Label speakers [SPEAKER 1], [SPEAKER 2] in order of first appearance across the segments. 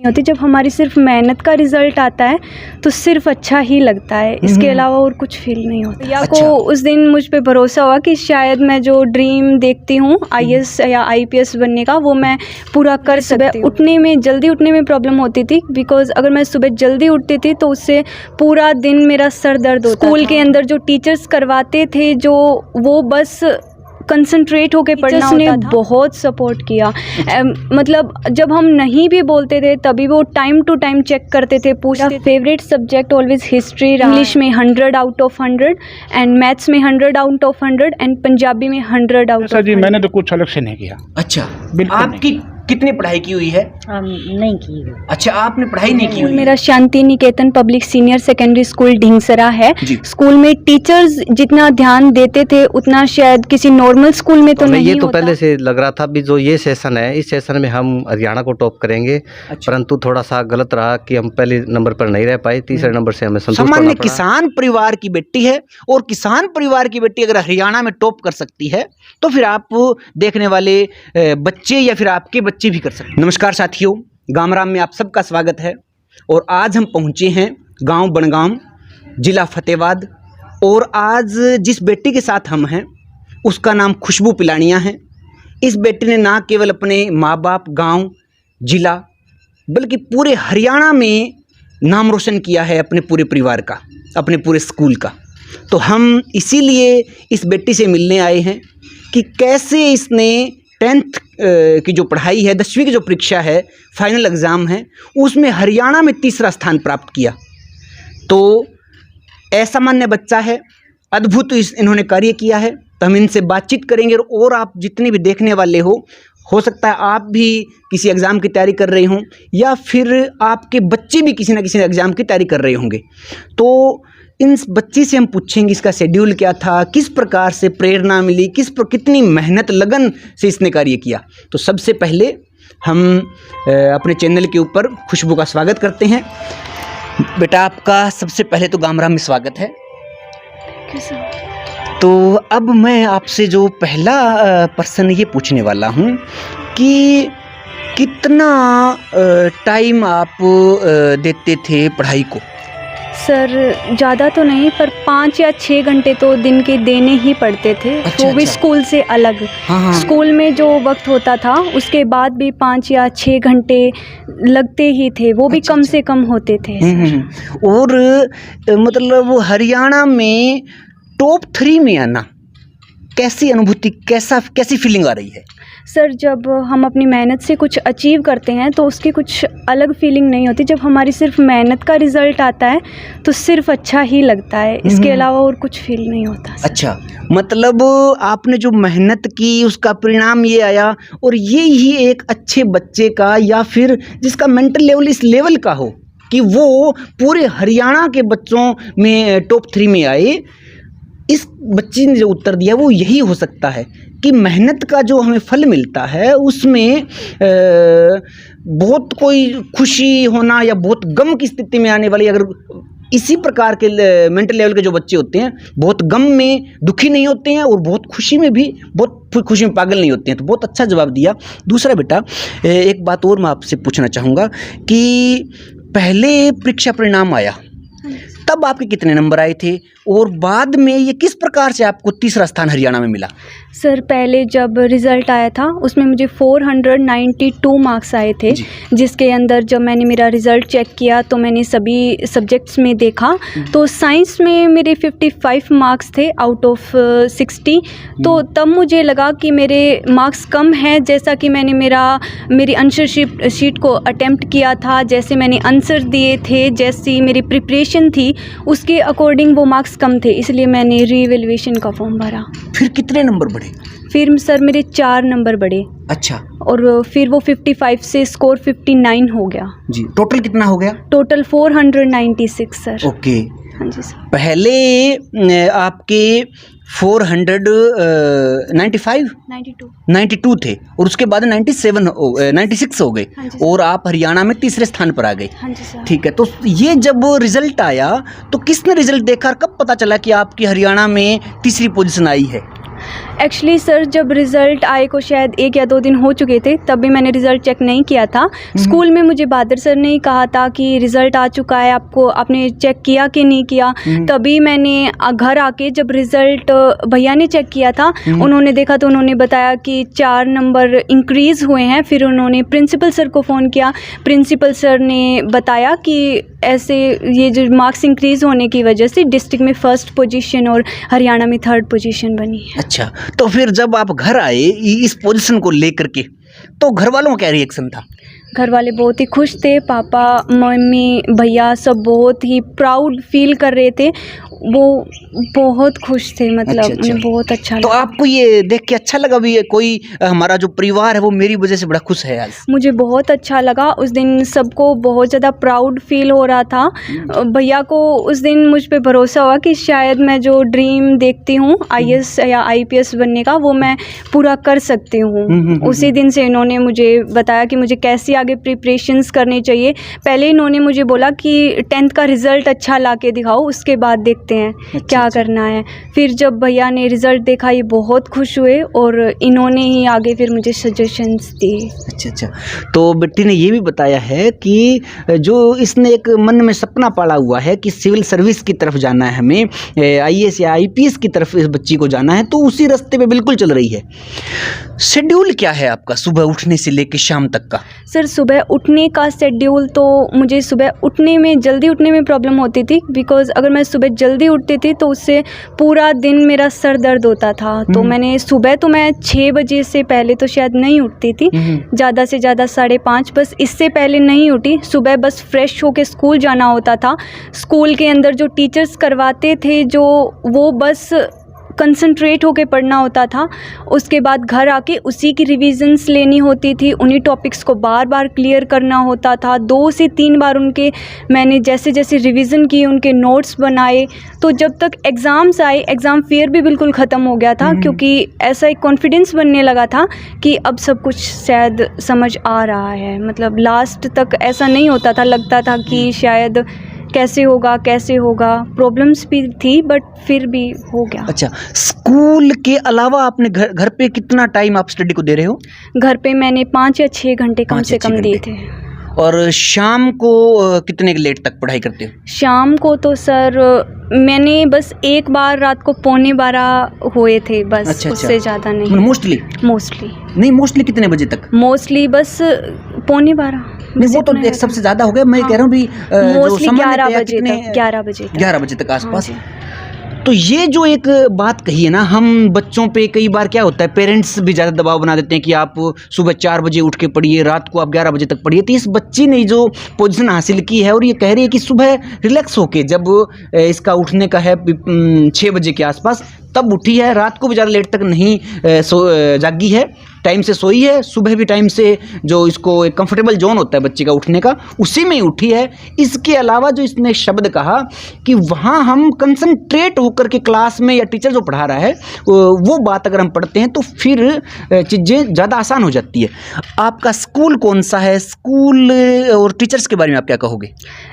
[SPEAKER 1] होती। जब हमारी सिर्फ मेहनत का रिजल्ट आता है तो सिर्फ अच्छा ही लगता है, इसके अलावा और कुछ फील नहीं होता। या को उस दिन मुझ पे भरोसा हुआ कि शायद मैं जो ड्रीम देखती हूँ आईएएस या आईपीएस बनने का, वो मैं पूरा कर सकती हूँ। जल्दी उठने में प्रॉब्लम होती थी, बिकॉज अगर मैं सुबह जल्दी उठती थी तो उससे पूरा दिन मेरा सर दर्द होता था। स्कूल के अंदर जो टीचर्स करवाते थे, जो वो बस कंसंट्रेट होके पढ़ना होता था। बहुत सपोर्ट किया। मतलब जब हम नहीं भी बोलते थे तभी वो टाइम टू टाइम चेक करते थे, पूछते। फेवरेट सब्जेक्ट ऑलवेज हिस्ट्री रहा। इंग्लिश में 100 आउट ऑफ 100 एंड मैथ्स में 100 आउट ऑफ 100 एंड पंजाबी में 100 आउट ऑफ 100।
[SPEAKER 2] जी मैंने तो कुछ अलग से नहीं किया।
[SPEAKER 3] अच्छा, आपकी कितनी पढ़ाई की हुई है?
[SPEAKER 4] नहीं की हुई।
[SPEAKER 3] अच्छा, आपने पढ़ाई नहीं की हुई?
[SPEAKER 1] मेरा Shanti Niketan public senior secondary school Dhingsara है। स्कूल में टीचर्स जितना ध्यान देते थे उतना शायद किसी नॉर्मल स्कूल में तो नहीं
[SPEAKER 5] ये तो
[SPEAKER 1] होता।
[SPEAKER 5] पहले से लग रहा था भी जो ये सेशन है, इस सेशन में हम हरियाणा को टॉप करेंगे। परंतु थोड़ा सा गलत रहा कि हम पहले नंबर पर नहीं रह पाए, तीसरे नंबर से हमें संतुष्ट होना पड़ा।
[SPEAKER 3] सामान्य किसान परिवार की बेटी है और किसान परिवार की बेटी अगर हरियाणा में टॉप कर सकती है तो फिर आप देखने वाले बच्चे या फिर आपके बच्चे भी कर सकते हैं। नमस्कार साथियों, गामराम में आप सबका स्वागत है। और आज हम पहुंचे हैं गांव बनगाम, जिला फतेहाबाद। और आज जिस बेटी के साथ हम हैं उसका नाम खुशबू पिलानिया है। इस बेटी ने ना केवल अपने माँ बाप, गांव, जिला, बल्कि पूरे हरियाणा में नाम रोशन किया है अपने पूरे परिवार का, अपने पूरे स्कूल का। तो हम इसीलिए इस बेटी से मिलने आए हैं कि कैसे इसने 10th की जो पढ़ाई है, 10वीं की जो परीक्षा है, फाइनल एग्ज़ाम है, उसमें हरियाणा में तीसरा स्थान प्राप्त किया। तो असामान्य बच्चा है, अद्भुत इन्होंने कार्य किया है। तो हम इनसे बातचीत करेंगे। और आप जितने भी देखने वाले हो सकता है आप भी किसी एग्ज़ाम की तैयारी कर रहे हों या फिर आपके बच्चे भी किसी न किसी एग्ज़ाम की तैयारी कर रहे होंगे। तो इन बच्ची से हम पूछेंगे इसका शेड्यूल क्या था, किस प्रकार से प्रेरणा मिली, कितनी मेहनत लगन से इसने कार्य किया। तो सबसे पहले हम अपने चैनल के ऊपर खुशबू का स्वागत करते हैं। बेटा, आपका सबसे पहले तो गामराम में स्वागत है। तो अब मैं आपसे जो पहला प्रश्न ये पूछने वाला हूँ कि कितना टाइम आप देते थे पढ़ाई को?
[SPEAKER 1] सर ज़्यादा तो नहीं, पर 5 या 6 घंटे तो दिन के देने ही पड़ते थे। वो भी स्कूल से अलग। स्कूल में जो वक्त होता था उसके बाद भी 5 या 6 घंटे लगते ही थे, वो भी कम से कम होते थे।
[SPEAKER 3] और मतलब वो हरियाणा में टॉप 3 में आना, कैसी अनुभूति, कैसी फीलिंग आ रही है?
[SPEAKER 1] सर, जब हम अपनी मेहनत से कुछ अचीव करते हैं तो उसकी कुछ अलग फीलिंग नहीं होती। जब हमारी सिर्फ मेहनत का रिजल्ट आता है तो सिर्फ अच्छा ही लगता है, इसके अलावा और कुछ फील नहीं होता।
[SPEAKER 3] अच्छा, मतलब आपने जो मेहनत की उसका परिणाम ये आया। और ये ही एक अच्छे बच्चे का या फिर जिसका मेंटल लेवल इस लेवल का हो कि वो पूरे हरियाणा के बच्चों में टॉप 3 में आए, इस बच्ची ने जो उत्तर दिया वो यही हो सकता है कि मेहनत का जो हमें फल मिलता है उसमें बहुत कोई खुशी होना या बहुत गम की स्थिति में आने वाली, अगर इसी प्रकार के मेंटल लेवल के जो बच्चे होते हैं, बहुत गम में दुखी नहीं होते हैं और बहुत खुशी में भी बहुत खुशी में पागल नहीं होते हैं। तो बहुत अच्छा जवाब दिया। दूसरा बेटा, एक बात और मैं आपसे पूछना चाहूँगा कि पहले परीक्षा परिणाम आया तब आपके कितने नंबर आए थे और बाद में ये किस प्रकार से आपको तीसरा स्थान हरियाणा में मिला?
[SPEAKER 1] सर, पहले जब रिज़ल्ट आया था उसमें मुझे 492 मार्क्स आए थे, जिसके अंदर जब मैंने मेरा रिज़ल्ट चेक किया तो मैंने सभी सब्जेक्ट्स में देखा तो साइंस में मेरे 55 मार्क्स थे आउट ऑफ 60। तो तब मुझे लगा कि मेरे मार्क्स कम हैं, जैसा कि मैंने मेरी आंसर शीट को अटेम्प्ट किया था, जैसे मैंने आंसर दिए थे, जैसी मेरी प्रिपरेशन थी, उसके अकॉर्डिंग वो मार्क्स कम थे, इसलिए मैंने रीवैल्यूएशन का फॉर्म भरा।
[SPEAKER 3] फिर कितने नंबर बढ़े?
[SPEAKER 1] फिर सर मेरे 4 नंबर बढ़े।
[SPEAKER 3] अच्छा। और
[SPEAKER 1] फिर वो 55 से स्कोर 59 हो गया।
[SPEAKER 3] जी, टोटल कितना हो गया?
[SPEAKER 1] Total 496 sir.
[SPEAKER 3] ओके।
[SPEAKER 1] हाँ जी सर।
[SPEAKER 3] पहले आपके 92 थे और उसके बाद 96 हो गए।
[SPEAKER 1] हाँ
[SPEAKER 3] और आप हरियाणा में तीसरे स्थान पर आ गए।
[SPEAKER 1] हाँ जी सर।
[SPEAKER 3] ठीक है, तो ये जब रिजल्ट आया तो किसने रिजल्ट देखा और कब पता चला कि आपकी हरियाणा में तीसरी पोजीशन आई है?
[SPEAKER 1] एक्चुअली सर जब रिज़ल्ट आए को शायद 1 या 2 दिन हो चुके थे, तब भी मैंने रिज़ल्ट चेक नहीं किया था। स्कूल में मुझे बहादुर सर ने ही कहा था कि रिज़ल्ट आ चुका है, आपको आपने चेक किया कि नहीं किया। तभी मैंने घर आके जब रिज़ल्ट भैया ने चेक किया था, उन्होंने देखा तो उन्होंने बताया कि 4 नंबर इंक्रीज़ हुए हैं। फिर उन्होंने प्रिंसिपल सर को फ़ोन किया, प्रिंसिपल सर ने बताया कि ऐसे ये जो मार्क्स इंक्रीज़ होने की वजह से डिस्ट्रिक्ट में 1st पोजीशन और हरियाणा में 3rd पोजीशन बनी है।
[SPEAKER 3] अच्छा, तो फिर जब आप घर आए इस पोजीशन को लेकर के, तो घर वालों का क्या रिएक्शन था?
[SPEAKER 1] घर वाले बहुत ही खुश थे, पापा मम्मी भैया सब बहुत ही प्राउड फील कर रहे थे, वो बहुत खुश थे, मतलब
[SPEAKER 3] अच्छा।
[SPEAKER 1] उन्हें बहुत अच्छा
[SPEAKER 3] तो
[SPEAKER 1] लगा।
[SPEAKER 3] आपको ये देख के अच्छा लगा भी कोई हमारा जो परिवार है वो मेरी वजह से बड़ा खुश है आज?
[SPEAKER 1] मुझे बहुत अच्छा लगा। उस दिन सबको बहुत ज़्यादा प्राउड फील हो रहा था। भैया को उस दिन मुझ पे भरोसा हुआ कि शायद मैं जो ड्रीम देखती हूँ IAS या IPS बनने का, वो मैं पूरा कर सकती हूँ। उसी दिन से इन्होंने मुझे बताया कि मुझे कैसी आगे प्रिपरेशंस करनी चाहिए। पहले इन्होंने मुझे बोला कि 10th का रिज़ल्ट अच्छा ला के दिखाओ, उसके बाद देखते हैं क्या करना है। फिर जब भैया ने रिज़ल्ट देखा, ये बहुत खुश हुए और इन्होंने ही आगे फिर मुझे सजेशंस दिए।
[SPEAKER 3] अच्छा, तो बेटी ने ये भी बताया है कि जो इसने एक मन में सपना पाला हुआ है कि सिविल सर्विस की तरफ जाना है, हमें IAS या IPS की तरफ इस बच्ची को जाना है, तो उसी रास्ते पे बिल्कुल चल रही है। शेड्यूल क्या है आपका सुबह उठने से लेकर शाम तक का?
[SPEAKER 1] सर सुबह उठने का शेड्यूल तो मुझे सुबह उठने में जल्दी उठने में प्रॉब्लम होती थी, बिकॉज़ अगर मैं सुबह जल्दी उठती थी तो उससे पूरा दिन मेरा सर दर्द होता था। तो मैंने सुबह तो मैं 6 बजे से पहले तो शायद नहीं उठती थी, ज़्यादा से ज़्यादा 5:30, बस इससे पहले नहीं उठी। सुबह बस फ्रेश होके स्कूल जाना होता था। स्कूल के अंदर जो टीचर्स करवाते थे जो, वो बस कंसंट्रेट होके पढ़ना होता था। उसके बाद घर आके उसी की रिविजन्स लेनी होती थी, उन्हीं टॉपिक्स को बार बार क्लियर करना होता था। 2 से 3 बार उनके मैंने जैसे जैसे रिवीजन किए, उनके नोट्स बनाए। तो जब तक एग्ज़ाम्स आए, एग्ज़ाम फेयर भी बिल्कुल ख़त्म हो गया था, क्योंकि ऐसा एक कॉन्फिडेंस बनने लगा था कि अब सब कुछ शायद समझ आ रहा है। मतलब लास्ट तक ऐसा नहीं होता था, लगता था कि शायद कैसे होगा, प्रॉब्लम्स भी थी बट फिर भी हो गया।
[SPEAKER 3] अच्छा, स्कूल के अलावा आपने घर पे कितना टाइम आप स्टडी को दे रहे हो?
[SPEAKER 1] घर पे मैंने 5 या 6 घंटे कम से कम दिए थे।
[SPEAKER 3] और शाम को कितने लेट तक पढ़ाई करते हो?
[SPEAKER 1] शाम को तो सर मैंने बस एक बार रात को 11:15 हुए थे बस।
[SPEAKER 3] अच्छा,
[SPEAKER 1] उससे ज़्यादा नहीं।
[SPEAKER 3] मोस्टली
[SPEAKER 1] नहीं,
[SPEAKER 3] मोस्टली कितने बजे तक?
[SPEAKER 1] मोस्टली बस 11:15।
[SPEAKER 3] नहीं, वो तो एक सबसे ज़्यादा हो गया। मैं कह रहा हूँ भी
[SPEAKER 1] मोस्टली 11 बजे तक,
[SPEAKER 3] 11 बजे तक आसपास। तो ये जो एक बात कही है ना, हम बच्चों पे कई बार क्या होता है, पेरेंट्स भी ज़्यादा दबाव बना देते हैं कि आप सुबह 4 बजे उठ के पढ़िए, रात को आप 11 बजे तक पढ़िए। तो इस बच्ची ने जो पोजीशन हासिल की है और ये कह रही है कि सुबह रिलैक्स होके, जब इसका उठने का है 6 बजे के आसपास, तब उठी है, रात को भी ज़्यादा लेट तक नहीं जागी है, टाइम से सोई है, सुबह भी टाइम से, जो इसको एक कंफर्टेबल जोन होता है बच्चे का उठने का, उसी में ही उठी है। इसके अलावा जो इसने शब्द कहा कि वहाँ हम कंसंट्रेट होकर के क्लास में या टीचर जो पढ़ा रहा है वो बात अगर हम पढ़ते हैं तो फिर चीज़ें ज़्यादा आसान हो जाती है। आपका स्कूल कौन सा है? स्कूल और टीचर्स के बारे में आप क्या कहोगे?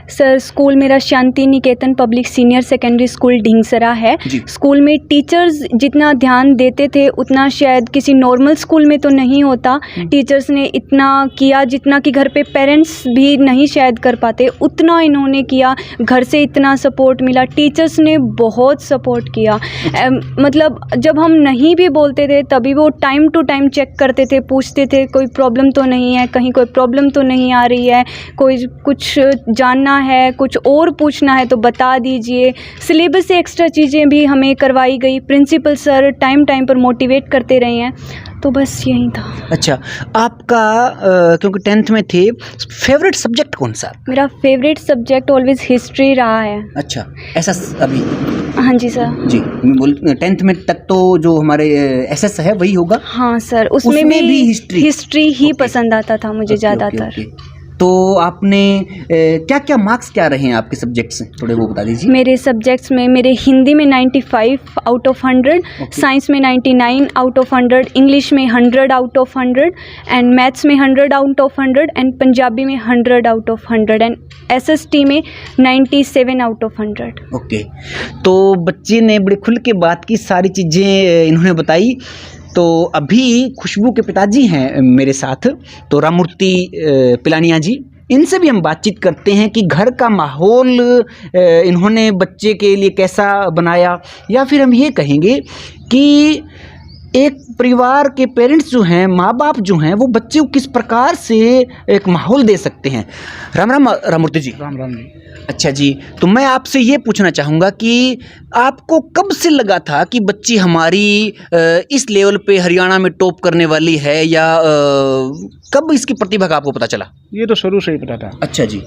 [SPEAKER 1] सर स्कूल मेरा Shanti Niketan public senior secondary school Dhingsara है। स्कूल में टीचर्स जितना ध्यान देते थे उतना शायद किसी नॉर्मल स्कूल में तो नहीं होता। टीचर्स ने इतना किया जितना कि घर पे पेरेंट्स भी नहीं शायद कर पाते, उतना इन्होंने किया। घर से इतना सपोर्ट मिला, टीचर्स ने बहुत सपोर्ट किया। मतलब जब हम नहीं भी बोलते थे तभी वो टाइम टू टाइम चेक करते थे, पूछते थे कोई प्रॉब्लम तो नहीं है, कहीं कोई प्रॉब्लम तो नहीं आ रही है, कोई कुछ जानना है, कुछ और पूछना है तो बता दीजिए। सिलेबस से एक्स्ट्रा चीज़ें भी हमें करवाई गई। प्रिंसिपल सर टाइम टाइम पर मोटिवेट करते रहे हैं, तो बस यही था। अच्छा, आपका क्योंकि 10th में थे, फेवरेट सब्जेक्ट कौन सा? मेरा फेवरेट सब्जेक्ट ऑलवेज हिस्ट्री रहा है। अच्छा, ऐसा अभी? हाँ जी सर। जी, 10th में तक तो जो हमारे SS है वही होगा? हाँ सर, उसमें भी हिस्ट्री ही पसंद आता था मुझे ज़्यादातर।
[SPEAKER 3] तो आपने क्या क्या मार्क्स क्या रहे हैं आपके सब्जेक्ट्स से, थोड़े वो बता दीजिए।
[SPEAKER 1] मेरे सब्जेक्ट्स में मेरे हिंदी में 95 आउट ऑफ 100, साइंस में 99 आउट ऑफ 100, इंग्लिश में 100 आउट ऑफ 100 एंड मैथ्स में 100 आउट ऑफ 100 एंड पंजाबी में 100 आउट ऑफ 100 एंड SST में 97 आउट ऑफ 100।
[SPEAKER 3] ओके, तो बच्चे ने बड़े खुल के बात की, सारी चीज़ें इन्होंने बताई। तो अभी खुशबू के पिताजी हैं मेरे साथ, तो राममूर्ति पिलानिया जी, इनसे भी हम बातचीत करते हैं कि घर का माहौल इन्होंने बच्चे के लिए कैसा बनाया, या फिर हम ये कहेंगे कि एक परिवार के पेरेंट्स जो हैं, माँ बाप जो हैं, वो बच्चे को किस प्रकार से एक माहौल दे सकते हैं। राम राम राममूर्ति जी।
[SPEAKER 2] राम राम जी।
[SPEAKER 3] अच्छा जी, तो मैं आपसे ये पूछना चाहूँगा कि आपको कब से लगा था कि बच्ची हमारी इस लेवल पे हरियाणा में टॉप करने वाली है, या कब इसकी प्रतिभा का आपको पता चला?
[SPEAKER 2] ये तो शुरू से ही पता था।
[SPEAKER 3] अच्छा जी।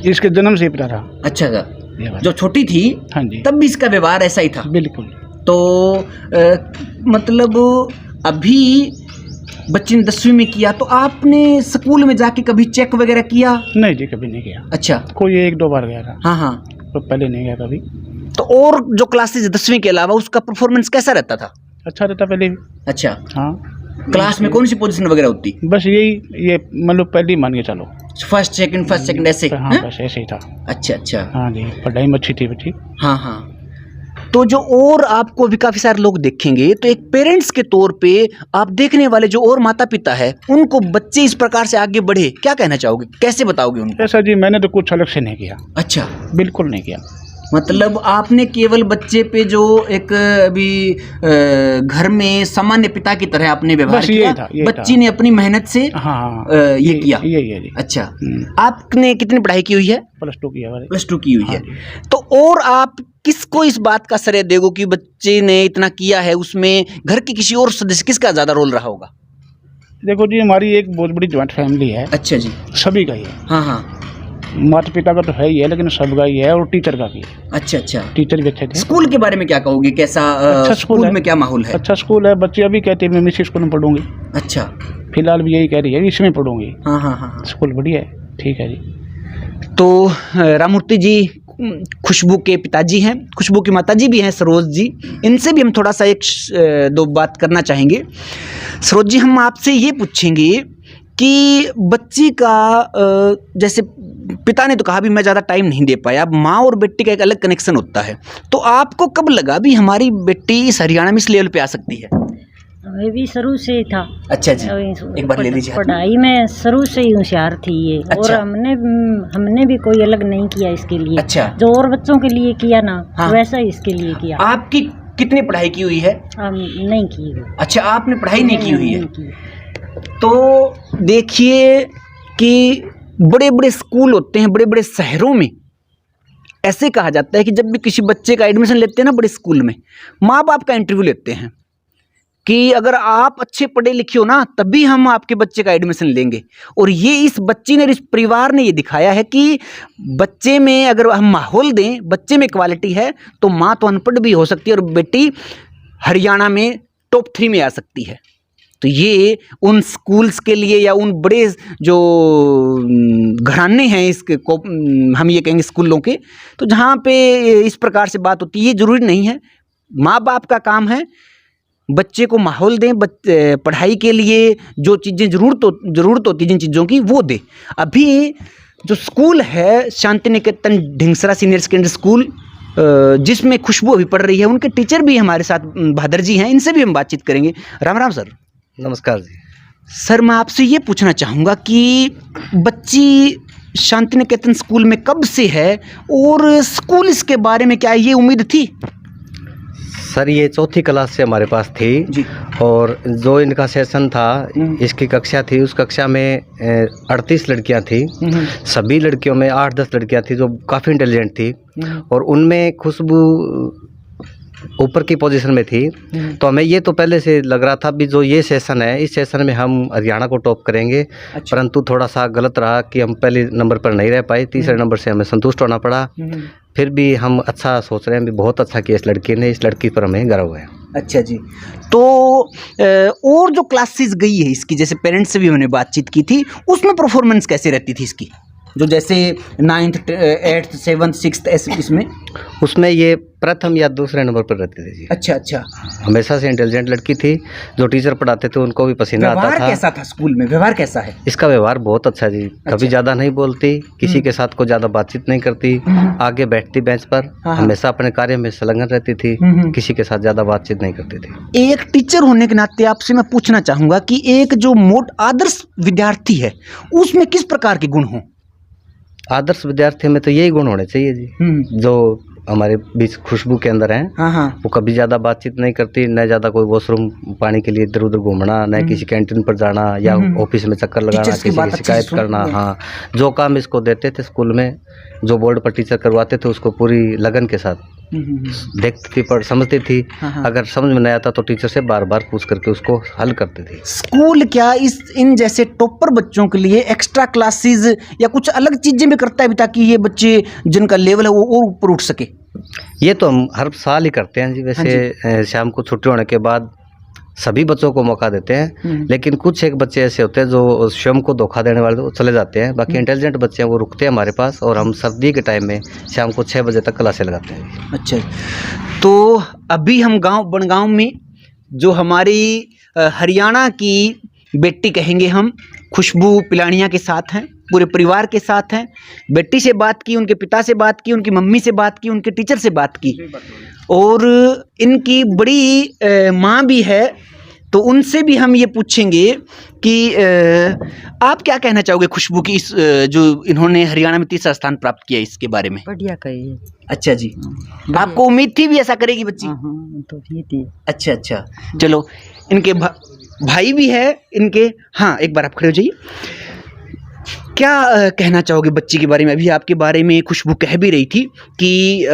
[SPEAKER 2] इसके जन्म से ही पता था।
[SPEAKER 3] अच्छा था,
[SPEAKER 2] ये बात।
[SPEAKER 3] जो छोटी थी
[SPEAKER 2] हाँ जी,
[SPEAKER 3] तब भी इसका व्यवहार ऐसा ही था।
[SPEAKER 2] बिल्कुल।
[SPEAKER 3] तो मतलब अभी बच्ची ने 10वीं में किया, तो आपने स्कूल में जाके कभी चेक वगैरह किया?
[SPEAKER 2] नहीं जी, कभी नहीं किया।
[SPEAKER 3] अच्छा।
[SPEAKER 2] कोई 1-2 बार गया था,
[SPEAKER 3] हाँ हाँ।
[SPEAKER 2] तो पहले नहीं गया कभी।
[SPEAKER 3] तो और जो क्लासेस 10वीं के अलावा उसका परफॉर्मेंस कैसा रहता था?
[SPEAKER 2] अच्छा रहता पहले भी।
[SPEAKER 3] अच्छा।
[SPEAKER 2] हाँ।
[SPEAKER 3] क्लास में कौन सी पोजीशन वगैरह होती?
[SPEAKER 2] बस यही, ये मतलब पहले ही मान के चलो,
[SPEAKER 3] फर्स्ट सेकंड ऐसे?
[SPEAKER 2] हाँ
[SPEAKER 3] हैं?
[SPEAKER 2] बस ऐसे ही था।
[SPEAKER 3] अच्छा अच्छा।
[SPEAKER 2] हाँ जी, पढ़ाई में अच्छी थी बच्ची।
[SPEAKER 3] हाँ हाँ। तो जो और आपको भी काफ़ी सारे लोग देखेंगे, तो एक पेरेंट्स के तौर पे आप देखने वाले जो और माता पिता है, उनको बच्चे इस प्रकार से आगे बढ़े, क्या कहना चाहोगे, कैसे बताओगे उनको?
[SPEAKER 2] ऐसा जी, मैंने तो कुछ अलग से नहीं किया।
[SPEAKER 3] अच्छा,
[SPEAKER 2] बिल्कुल नहीं किया।
[SPEAKER 3] मतलब आपने केवल बच्चे पे जो एक अभी घर में सामान्य पिता की तरह आपने व्यवहार
[SPEAKER 2] बस
[SPEAKER 3] किया,
[SPEAKER 2] यही था, यही
[SPEAKER 3] बच्ची
[SPEAKER 2] था।
[SPEAKER 3] ने अपनी मेहनत से
[SPEAKER 2] हाँ,
[SPEAKER 3] ये किया।
[SPEAKER 2] यही है जी।
[SPEAKER 3] अच्छा, आपने कितनी पढ़ाई की हुई है?
[SPEAKER 2] +2 किया मैंने।
[SPEAKER 3] +2 की हुई है।
[SPEAKER 2] हाँ
[SPEAKER 3] तो और आप किसको इस बात का श्रेय दोगे कि बच्चे ने इतना किया है, उसमें घर के किसी और सदस्य किसका ज़्यादा रोल रहा होगा?
[SPEAKER 2] देखो जी, हमारी एक बहुत बड़ी जॉइंट फैमिली है।
[SPEAKER 3] अच्छा जी।
[SPEAKER 2] सभी का ही है।
[SPEAKER 3] हाँ हाँ।
[SPEAKER 2] माता पिता का तो है ही है, लेकिन सबका ही है, और टीचर का भी है।
[SPEAKER 3] अच्छा अच्छा।
[SPEAKER 2] टीचर भी अच्छे थे।
[SPEAKER 3] स्कूल के बारे में क्या कहोगे, कैसा
[SPEAKER 2] अच्छा
[SPEAKER 3] स्कूल में क्या माहौल है?
[SPEAKER 2] अच्छा स्कूल है। बच्चे अभी कहते हैं मैं इसी स्कूल में पढ़ूंगी।
[SPEAKER 3] अच्छा।
[SPEAKER 2] फिलहाल भी यही कह रही है, इसमें पढ़ूंगी।
[SPEAKER 3] हाँ हाँ हाँ।
[SPEAKER 2] स्कूल बढ़िया है, ठीक है जी।
[SPEAKER 3] तो राममूर्ति जी खुशबू के पिताजी हैं, खुशबू की माताजी भी हैं सरोज जी, इनसे भी हम थोड़ा सा दो बात करना चाहेंगे। सरोज जी, हम आपसे ये पूछेंगे कि बच्ची का जैसे पिता ने तो कहा भी मैं ज़्यादा टाइम नहीं दे पाया, अब माँ और बेटी का एक अलग कनेक्शन होता है, तो आपको कब लगा भी हमारी बेटी इस हरियाणा में इस लेवल पे आ सकती है?
[SPEAKER 4] हमें भी शुरू से ही था।
[SPEAKER 3] अच्छा जी, एक बार ले लीजिए।
[SPEAKER 4] पढ़ाई में शुरू से ही होशियार थी ये।
[SPEAKER 3] अच्छा।
[SPEAKER 4] और हमने भी कोई अलग नहीं किया इसके लिए।
[SPEAKER 3] अच्छा।
[SPEAKER 4] जो और बच्चों के लिए किया ना,
[SPEAKER 3] हाँ।
[SPEAKER 4] वैसा ही इसके लिए किया।
[SPEAKER 3] आपकी कितनी पढ़ाई की हुई है?
[SPEAKER 4] हम नहीं की।
[SPEAKER 3] अच्छा, आपने पढ़ाई नहीं की हुई है।
[SPEAKER 4] नहीं की।
[SPEAKER 3] तो देखिए कि बड़े बड़े स्कूल होते हैं, बड़े बड़े शहरों में ऐसे कहा जाता है कि जब भी किसी बच्चे का एडमिशन लेते हैं ना बड़े स्कूल में, माँ बाप का इंटरव्यू लेते हैं कि अगर आप अच्छे पढ़े लिखे हो ना, तभी हम आपके बच्चे का एडमिशन लेंगे। और ये इस बच्ची ने, इस परिवार ने ये दिखाया है कि बच्चे में अगर हम माहौल दें, बच्चे में क्वालिटी है, तो माँ तो अनपढ़ भी हो सकती है और बेटी हरियाणा में टॉप 3 में आ सकती है। तो ये उन स्कूल्स के लिए या उन बड़े जो घराने हैं इसके को हम ये कहेंगे स्कूलों के, तो जहाँ पे इस प्रकार से बात होती है, ये ज़रूरी नहीं है। माँ बाप का काम है बच्चे को माहौल दें, पढ़ाई के लिए जो चीज़ें ज़रूरत होती है जिन चीज़ों की, वो दे। अभी जो स्कूल है Shanti Niketan Dhingsara senior secondary school, जिसमें खुशबू अभी पढ़ रही है, उनके टीचर भी हमारे साथ भादर जी हैं, इनसे भी हम बातचीत करेंगे। राम राम सर।
[SPEAKER 5] नमस्कार जी।
[SPEAKER 3] सर, मैं आपसे ये पूछना चाहूँगा कि बच्ची शांति निकेतन स्कूल में कब से है, और स्कूल इसके बारे में क्या ये उम्मीद थी?
[SPEAKER 5] सर, ये 4थी क्लास से हमारे पास थी
[SPEAKER 3] जी।
[SPEAKER 5] और जो इनका सेशन था, इसकी कक्षा थी, उस कक्षा में 38 लड़कियां थी। सभी लड़कियों में 8-10 लड़कियां थी जो काफ़ी इंटेलिजेंट थी, और उनमें खुशबू ऊपर की पोजीशन में थी। तो हमें ये तो पहले से लग रहा था भी जो ये सेशन है, इस सेशन में हम हरियाणा को टॉप करेंगे। परंतु थोड़ा सा गलत रहा कि हम पहले नंबर पर नहीं रह पाए, तीसरे नंबर से हमें संतुष्ट होना पड़ा। फिर भी हम अच्छा सोच रहे हैं, भी बहुत अच्छा किया इस लड़की ने, इस लड़की पर हमें गर्व है।
[SPEAKER 3] अच्छा जी। तो और जो क्लासेस गई है इसकी, जैसे पेरेंट्स से भी मैंने बातचीत की थी, उसमें परफॉर्मेंस कैसे रहती थी इसकी, जो जैसे 9th 8th 7th 6th इसमें?
[SPEAKER 5] उसमें ये प्रथम या दूसरे नंबर पर रहती थी जी।
[SPEAKER 3] अच्छा अच्छा।
[SPEAKER 5] हमेशा से इंटेलिजेंट लड़की थी, जो टीचर पढ़ाते थे उनको भी पसीना आता
[SPEAKER 3] व्यवहार
[SPEAKER 5] था।
[SPEAKER 3] कैसा था स्कूल में, व्यवहार कैसा है?
[SPEAKER 5] इसका व्यवहार बहुत अच्छा जी, कभी ज़्यादा नहीं बोलती, किसी के साथ को ज़्यादा बातचीत नहीं करती, आगे बैठती बेंच पर,
[SPEAKER 3] हाँ।
[SPEAKER 5] हमेशा अपने कार्य में संलग्न रहती थी, किसी के साथ ज़्यादा बातचीत नहीं करती थी।
[SPEAKER 3] एक टीचर होने के नाते आपसे मैं पूछना चाहूँगा कि एक जो आदर्श विद्यार्थी है उसमें किस प्रकार के गुण हों?
[SPEAKER 5] आदर्श विद्यार्थी में तो यही गुण होने चाहिए जी, जो हमारे बीच खुशबू के अंदर हैं।
[SPEAKER 3] हाँ हाँ।
[SPEAKER 5] वो कभी ज़्यादा बातचीत नहीं करती, न ज़्यादा कोई वॉशरूम पानी के लिए इधर उधर घूमना, न किसी कैंटीन पर जाना या ऑफिस में चक्कर लगाना,
[SPEAKER 3] टीचर्स की
[SPEAKER 5] किसी
[SPEAKER 3] बात
[SPEAKER 5] की
[SPEAKER 3] अच्छे
[SPEAKER 5] शिकायत
[SPEAKER 3] से
[SPEAKER 5] करना।
[SPEAKER 3] सुन-
[SPEAKER 5] हाँ, जो काम इसको देते थे स्कूल में, जो बोर्ड पर टीचर करवाते थे, उसको पूरी लगन के साथ देखती थी, पर समझती थी।
[SPEAKER 3] हाँ।
[SPEAKER 5] अगर समझ में नहीं आता तो टीचर से बार बार पूछ करके उसको हल करती थी।
[SPEAKER 3] स्कूल क्या इन जैसे टॉपर बच्चों के लिए एक्स्ट्रा क्लासेस या कुछ अलग चीजें भी करता है भी, ताकि ये बच्चे जिनका लेवल है वो और ऊपर उठ सके?
[SPEAKER 5] ये तो हम हर साल ही करते हैं जी। वैसे शाम को छुट्टी होने के बाद सभी बच्चों को मौका देते हैं, लेकिन कुछ एक बच्चे ऐसे होते हैं जो स्वयं को धोखा देने वाले, वो चले जाते हैं। बाकी इंटेलिजेंट बच्चे हैं वो रुकते हैं हमारे पास, और हम सर्दी के टाइम में शाम को 6 बजे तक क्लासें लगाते हैं।
[SPEAKER 3] अच्छा, तो अभी हम बनगांव में जो हमारी हरियाणा की बेटी कहेंगे हम, खुशबू पिलानिया के साथ हैं, पूरे परिवार के साथ हैं। बेटी से बात की, उनके पिता से बात की, उनकी मम्मी से बात की, उनके टीचर से बात की, और इनकी बड़ी माँ भी है, तो उनसे भी हम ये पूछेंगे कि आप क्या कहना चाहोगे खुशबू की इस जो इन्होंने हरियाणा में 3रा स्थान प्राप्त किया, इसके बारे में?
[SPEAKER 4] बढ़िया कही।
[SPEAKER 3] अच्छा जी, आपको उम्मीद थी भी ऐसा करेगी बच्ची?
[SPEAKER 4] हाँ, तो ये थी।
[SPEAKER 3] अच्छा अच्छा, चलो इनके भाई भी है इनके। हाँ, एक बार आप खड़े हो जाइए। क्या कहना चाहोगे बच्ची के बारे में? अभी आपके बारे में खुशबू कह भी रही थी कि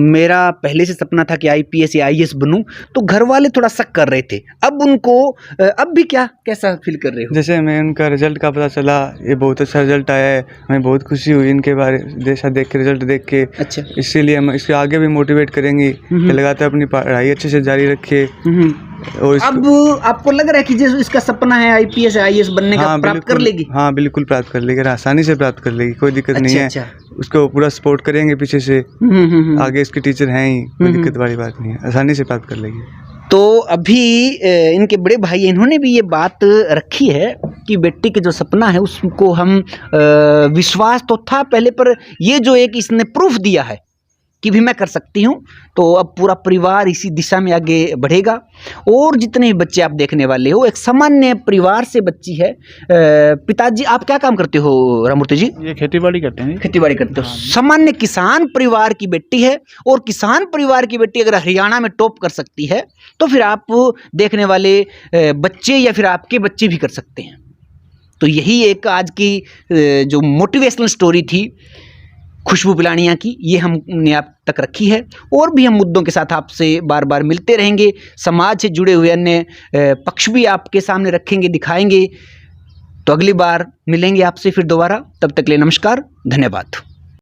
[SPEAKER 3] मेरा पहले से सपना था कि IPS या IAS बनूं, तो घर वाले थोड़ा शक कर रहे थे। अब उनको अब भी कैसा फील कर रहे हो?
[SPEAKER 6] जैसे मैं उनका रिजल्ट का पता चला, ये बहुत अच्छा रिजल्ट आया है, मैं बहुत खुशी हुई इनके बारे जैसा देख के, रिजल्ट देख के।
[SPEAKER 3] अच्छा,
[SPEAKER 6] इसीलिए हम इसके आगे भी मोटिवेट करेंगे कि लगातार अपनी पढ़ाई अच्छे से जारी रखे। और
[SPEAKER 3] अब आपको लग रहा है कि जो इसका सपना है IPS या IAS बनने का, प्राप्त कर लेगी?
[SPEAKER 6] हाँ बिल्कुल प्राप्त कर लेगी, आसानी से प्राप्त कर लेगी, कोई दिक्कत नहीं है।
[SPEAKER 3] अच्छा।
[SPEAKER 6] उसको पूरा सपोर्ट करेंगे पीछे से, आगे इसके टीचर हैं ही, कोई दिक्कत वाली बात नहीं है, आसानी से प्राप्त कर लेगी।
[SPEAKER 3] तो अभी इनके बड़े भाई इन्होंने भी ये बात रखी है कि बेटी के जो सपना है उसको हम विश्वास तो था पहले, पर ये जो एक इसने प्रूफ दिया है कि भी मैं कर सकती हूँ, तो अब पूरा परिवार इसी दिशा में आगे बढ़ेगा। और जितने भी बच्चे आप देखने वाले हो, एक सामान्य परिवार से बच्ची है। पिताजी आप क्या काम करते हो रामूर्ति जी?
[SPEAKER 2] ये खेती बाड़ी करते हैं।
[SPEAKER 3] खेती बाड़ी करते हो। सामान्य किसान परिवार की बेटी है, और किसान परिवार की बेटी अगर हरियाणा में टॉप कर सकती है, तो फिर आप देखने वाले बच्चे या फिर आपके बच्चे भी कर सकते हैं। तो यही एक आज की जो मोटिवेशनल स्टोरी थी खुशबू पिलानिया की, ये हमने आप तक रखी है। और भी हम मुद्दों के साथ आपसे बार बार मिलते रहेंगे, समाज से जुड़े हुए अन्य पक्ष भी आपके सामने रखेंगे, दिखाएंगे। तो अगली बार मिलेंगे आपसे फिर दोबारा, तब तक के लिए नमस्कार, धन्यवाद।